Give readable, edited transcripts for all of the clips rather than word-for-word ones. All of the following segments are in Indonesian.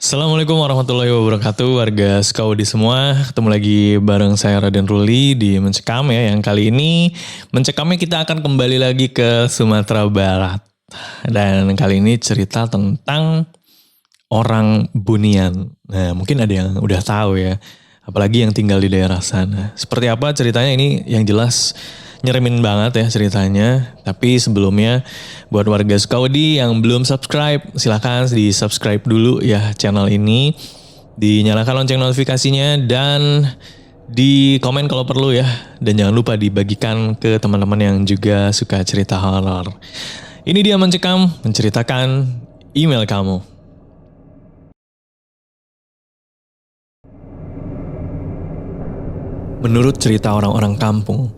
Assalamualaikum warahmatullahi wabarakatuh warga Skaudi semua. Ketemu lagi bareng saya Raden Ruli di Mencekam ya. Yang kali ini Mencekamnya kita akan kembali lagi ke Sumatera Barat. Dan kali ini cerita tentang orang Bunian. Nah mungkin ada yang udah tahu ya. Apalagi yang tinggal di daerah sana. Seperti apa ceritanya ini yang jelas nyeremin banget ya ceritanya. Tapi sebelumnya buat warga Skaudi yang belum subscribe, silahkan di subscribe dulu ya channel ini. Dinyalakan lonceng notifikasinya dan di komen kalau perlu ya. Dan jangan lupa dibagikan ke teman-teman yang juga suka cerita horor. Ini dia Mencekam, menceritakan email kamu. Menurut cerita orang-orang kampung,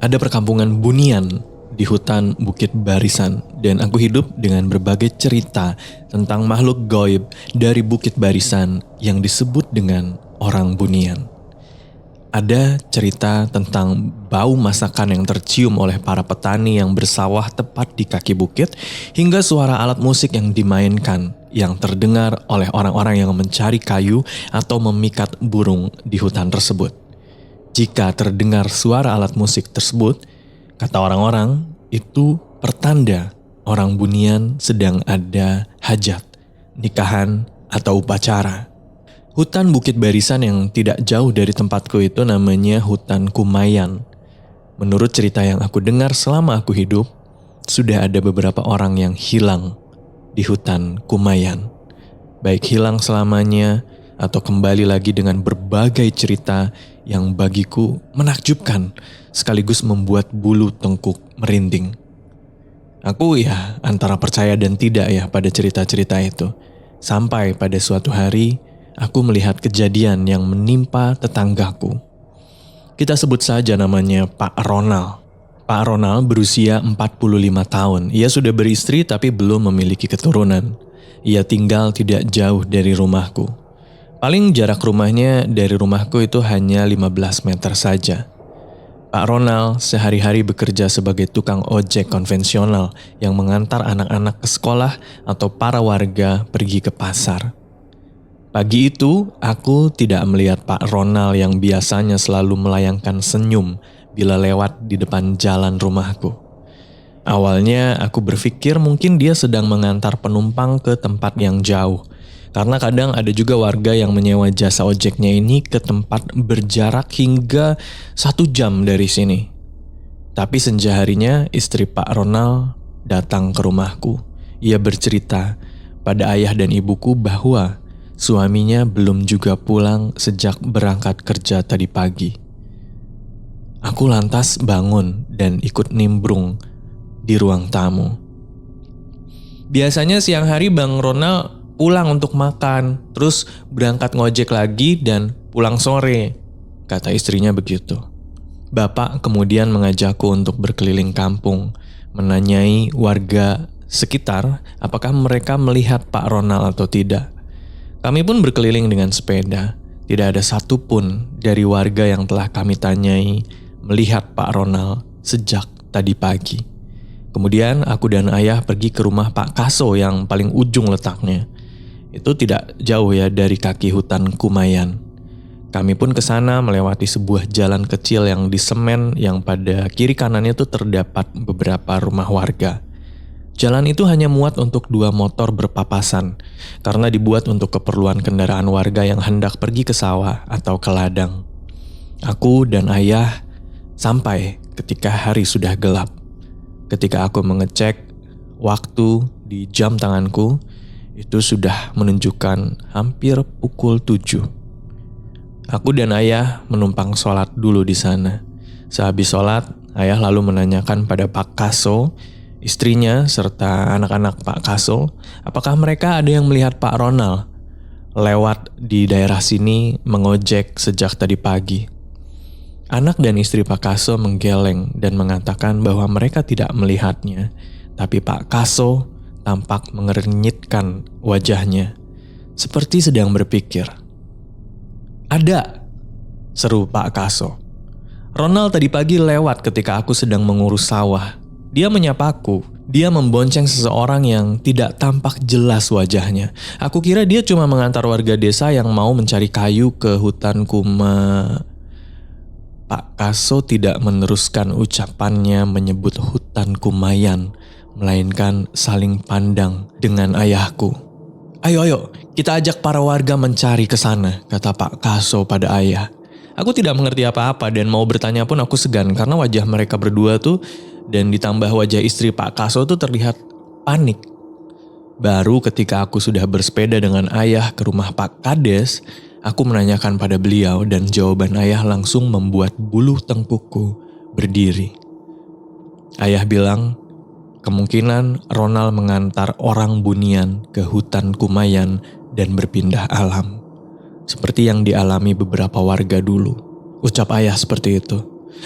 ada perkampungan Bunian di hutan Bukit Barisan dan aku hidup dengan berbagai cerita tentang makhluk gaib dari Bukit Barisan yang disebut dengan orang Bunian. Ada cerita tentang bau masakan yang tercium oleh para petani yang bersawah tepat di kaki bukit hingga suara alat musik yang dimainkan yang terdengar oleh orang-orang yang mencari kayu atau memikat burung di hutan tersebut. Jika terdengar suara alat musik tersebut, kata orang-orang, itu pertanda orang Bunian sedang ada hajat, nikahan, atau upacara. Hutan Bukit Barisan yang tidak jauh dari tempatku itu namanya Hutan Kumayan. Menurut cerita yang aku dengar selama aku hidup, sudah ada beberapa orang yang hilang di Hutan Kumayan. Baik hilang selamanya, atau kembali lagi dengan berbagai cerita yang bagiku menakjubkan sekaligus membuat bulu tengkuk merinding. Aku ya antara percaya dan tidak ya pada cerita-cerita itu. Sampai pada suatu hari aku melihat kejadian yang menimpa tetanggaku. Kita sebut saja namanya Pak Ronald. Pak Ronald berusia 45 tahun. Ia sudah beristri tapi belum memiliki keturunan. Ia tinggal tidak jauh dari rumahku. Paling jarak rumahnya dari rumahku itu hanya 15 meter saja. Pak Ronald sehari-hari bekerja sebagai tukang ojek konvensional yang mengantar anak-anak ke sekolah atau para warga pergi ke pasar. Pagi itu, aku tidak melihat Pak Ronald yang biasanya selalu melayangkan senyum bila lewat di depan jalan rumahku. Awalnya aku berpikir mungkin dia sedang mengantar penumpang ke tempat yang jauh. Karena kadang ada juga warga yang menyewa jasa ojeknya ini ke tempat berjarak hingga 1 jam dari sini. Tapi senja harinya istri Pak Ronald datang ke rumahku. Ia bercerita pada ayah dan ibuku bahwa suaminya belum juga pulang sejak berangkat kerja tadi pagi. Aku lantas bangun dan ikut nimbrung di ruang tamu. Biasanya siang hari Bang Ronald pulang untuk makan, terus berangkat ngojek lagi dan pulang sore, kata istrinya begitu. Bapak kemudian mengajakku untuk berkeliling kampung, menanyai warga sekitar apakah mereka melihat Pak Ronald atau tidak. Kami pun berkeliling dengan sepeda, tidak ada satupun dari warga yang telah kami tanyai melihat Pak Ronald sejak tadi pagi. Kemudian aku dan ayah pergi ke rumah Pak Kaso yang paling ujung letaknya. Itu tidak jauh ya dari kaki hutan Kumayan. Kami pun ke sana melewati sebuah jalan kecil yang disemen yang pada kiri kanannya itu terdapat beberapa rumah warga. Jalan itu hanya muat untuk 2 motor berpapasan karena dibuat untuk keperluan kendaraan warga yang hendak pergi ke sawah atau ke ladang. Aku dan ayah sampai ketika hari sudah gelap. Ketika aku mengecek waktu di jam tanganku, itu sudah menunjukkan hampir pukul 7. Aku dan ayah menumpang sholat dulu di sana. Sehabis sholat, ayah lalu menanyakan pada Pak Kaso, istrinya serta anak-anak Pak Kaso, apakah mereka ada yang melihat Pak Ronald lewat di daerah sini mengojek sejak tadi pagi. Anak dan istri Pak Kaso menggeleng dan mengatakan bahwa mereka tidak melihatnya, tapi Pak Kaso tampak mengernyitkan wajahnya, seperti sedang berpikir. Ada, seru Pak Kaso. Ronald tadi pagi lewat ketika aku sedang mengurus sawah. Dia menyapaku Dia membonceng seseorang yang tidak tampak jelas wajahnya. Aku kira dia cuma mengantar warga desa yang mau mencari kayu ke hutan Pak Kaso tidak meneruskan ucapannya menyebut hutan Kumayan, melainkan saling pandang dengan ayahku. Ayo, kita ajak para warga mencari ke sana, kata Pak Kaso pada ayah. Aku tidak mengerti apa-apa dan mau bertanya pun aku segan karena wajah mereka berdua tuh dan ditambah wajah istri Pak Kaso tuh terlihat panik. Baru ketika aku sudah bersepeda dengan ayah ke rumah Pak Kades, aku menanyakan pada beliau dan jawaban ayah langsung membuat bulu tengkukku berdiri. Ayah bilang, kemungkinan Ronald mengantar orang Bunian ke hutan Kumayan dan berpindah alam. Seperti yang dialami beberapa warga dulu. Ucap ayah seperti itu.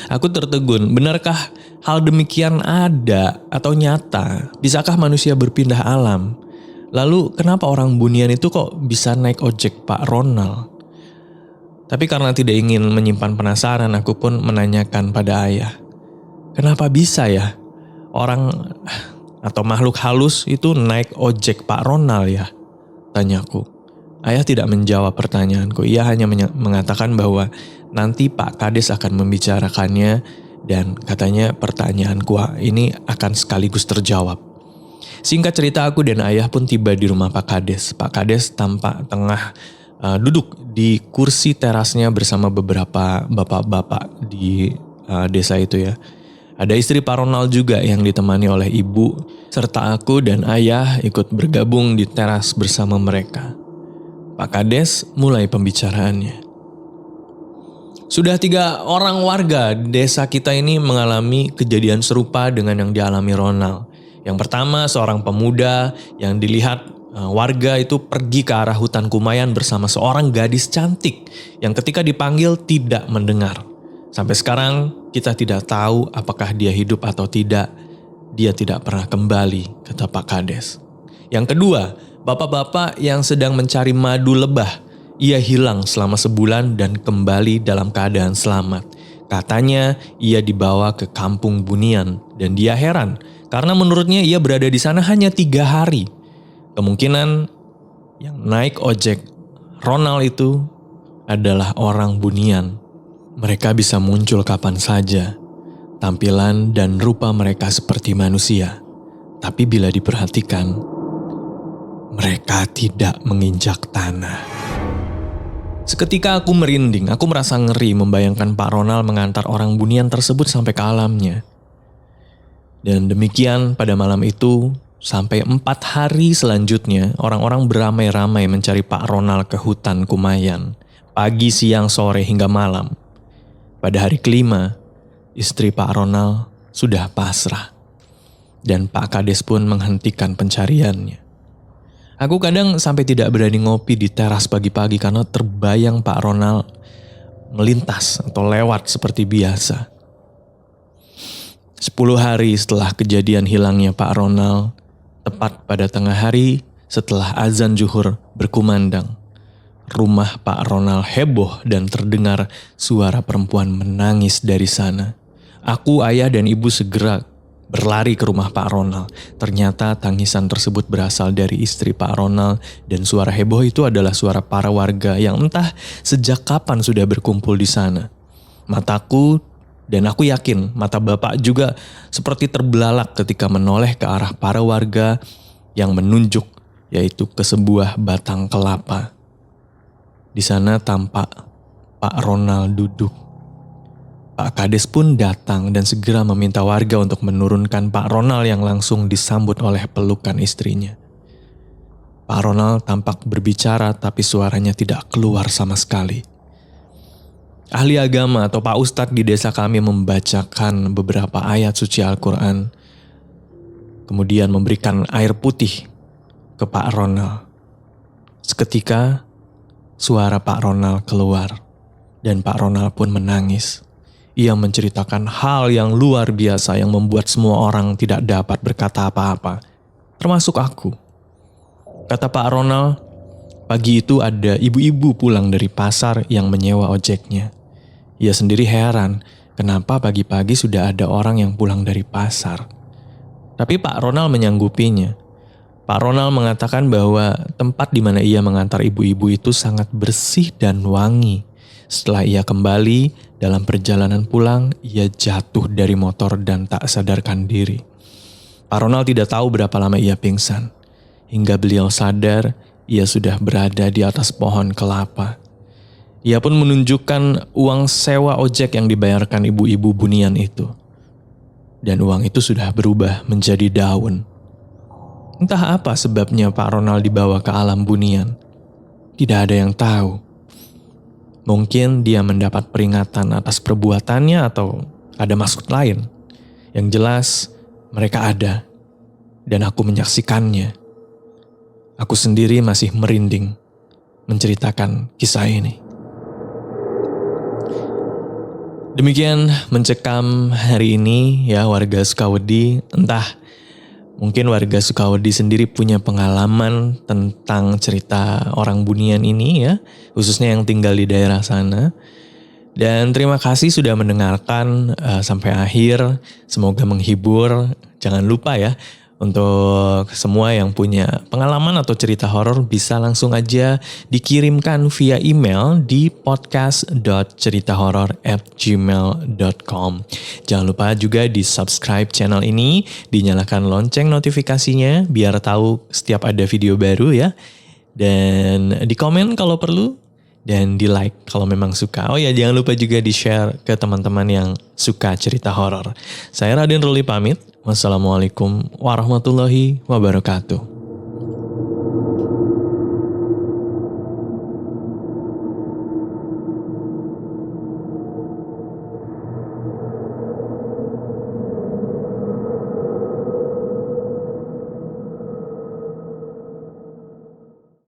Aku tertegun, benarkah hal demikian ada atau nyata? Bisakah manusia berpindah alam? Lalu kenapa orang Bunian itu kok bisa naik ojek Pak Ronald? Tapi karena tidak ingin menyimpan penasaran, aku pun menanyakan pada ayah. Kenapa bisa ya orang atau makhluk halus itu naik ojek Pak Ronald ya? Tanyaku. Ayah tidak menjawab pertanyaanku. Ia hanya mengatakan bahwa nanti Pak Kades akan membicarakannya dan katanya pertanyaanku ini akan sekaligus terjawab. Singkat cerita, aku dan ayah pun tiba di rumah Pak Kades. Pak Kades tampak tengah duduk di kursi terasnya bersama beberapa bapak-bapak di desa itu ya. Ada istri Pak Ronald juga yang ditemani oleh ibu, serta aku dan ayah ikut bergabung di teras bersama mereka. Pak Kades mulai pembicaraannya. Sudah 3 orang warga desa kita ini mengalami kejadian serupa dengan yang dialami Ronald. Yang pertama, seorang pemuda yang dilihat warga itu pergi ke arah hutan Kumayan bersama seorang gadis cantik yang ketika dipanggil tidak mendengar. Sampai sekarang kita tidak tahu apakah dia hidup atau tidak. Dia tidak pernah kembali, kata Pak Kades. Yang kedua, bapak-bapak yang sedang mencari madu lebah. Ia hilang selama sebulan dan kembali dalam keadaan selamat. Katanya ia dibawa ke kampung Bunian dan dia heran karena menurutnya ia berada di sana hanya 3 hari. Kemungkinan yang naik ojek Ronald itu adalah orang Bunian. Mereka bisa muncul kapan saja. Tampilan dan rupa mereka seperti manusia. Tapi bila diperhatikan, mereka tidak menginjak tanah. Seketika aku merinding, aku merasa ngeri membayangkan Pak Ronald mengantar orang Bunian tersebut sampai ke alamnya. Dan demikian pada malam itu, sampai 4 hari selanjutnya, orang-orang beramai-ramai mencari Pak Ronald ke hutan Kumayan. Pagi, siang, sore, hingga malam. Pada hari kelima, istri Pak Ronald sudah pasrah. Dan Pak Kades pun menghentikan pencariannya. Aku kadang sampai tidak berani ngopi di teras pagi-pagi karena terbayang Pak Ronald melintas atau lewat seperti biasa. 10 hari setelah kejadian hilangnya Pak Ronald, tepat pada tengah hari setelah azan zuhur berkumandang, rumah Pak Ronald heboh dan terdengar suara perempuan menangis dari sana. Aku, ayah, dan ibu segera berlari ke rumah Pak Ronald. Ternyata tangisan tersebut berasal dari istri Pak Ronald dan suara heboh itu adalah suara para warga yang entah sejak kapan sudah berkumpul di sana. Mataku dan aku yakin mata bapak juga seperti terbelalak ketika menoleh ke arah para warga yang menunjuk, yaitu ke sebuah batang kelapa. Di sana tampak Pak Ronald duduk. Pak Kades pun datang dan segera meminta warga untuk menurunkan Pak Ronald yang langsung disambut oleh pelukan istrinya. Pak Ronald tampak berbicara tapi suaranya tidak keluar sama sekali. Ahli agama atau Pak Ustadz di desa kami membacakan beberapa ayat suci Al-Quran. Kemudian memberikan air putih ke Pak Ronald. Seketika suara Pak Ronald keluar dan Pak Ronald pun menangis. Ia menceritakan hal yang luar biasa yang membuat semua orang tidak dapat berkata apa-apa, termasuk aku. Kata Pak Ronald, pagi itu ada ibu-ibu pulang dari pasar yang menyewa ojeknya. Ia sendiri heran, kenapa pagi-pagi sudah ada orang yang pulang dari pasar. Tapi Pak Ronald menyanggupinya. Pak Ronald mengatakan bahwa tempat di mana ia mengantar ibu-ibu itu sangat bersih dan wangi. Setelah ia kembali, dalam perjalanan pulang, ia jatuh dari motor dan tak sadarkan diri. Pak Ronald tidak tahu berapa lama ia pingsan. Hingga beliau sadar, ia sudah berada di atas pohon kelapa. Ia pun menunjukkan uang sewa ojek yang dibayarkan ibu-ibu bunian itu. Dan uang itu sudah berubah menjadi daun. Entah apa sebabnya Pak Ronald dibawa ke alam bunian. Tidak ada yang tahu. Mungkin dia mendapat peringatan atas perbuatannya atau ada maksud lain. Yang jelas mereka ada. Dan aku menyaksikannya. Aku sendiri masih merinding menceritakan kisah ini. Demikian mencekam hari ini ya warga Sukawedi. Entah mungkin warga Sukawedi sendiri punya pengalaman tentang cerita orang bunian ini ya, khususnya yang tinggal di daerah sana. Dan terima kasih sudah mendengarkan sampai akhir, semoga menghibur. Jangan lupa ya, untuk semua yang punya pengalaman atau cerita horor bisa langsung aja dikirimkan via email di podcast.ceritahoror@gmail.com. Jangan lupa juga di subscribe channel ini, dinyalakan lonceng notifikasinya biar tahu setiap ada video baru ya. Dan di komen kalau perlu. Dan di like kalau memang suka. Oh ya, jangan lupa juga di share ke teman-teman yang suka cerita horor. Saya Raden Ruli pamit. Wassalamualaikum warahmatullahi wabarakatuh.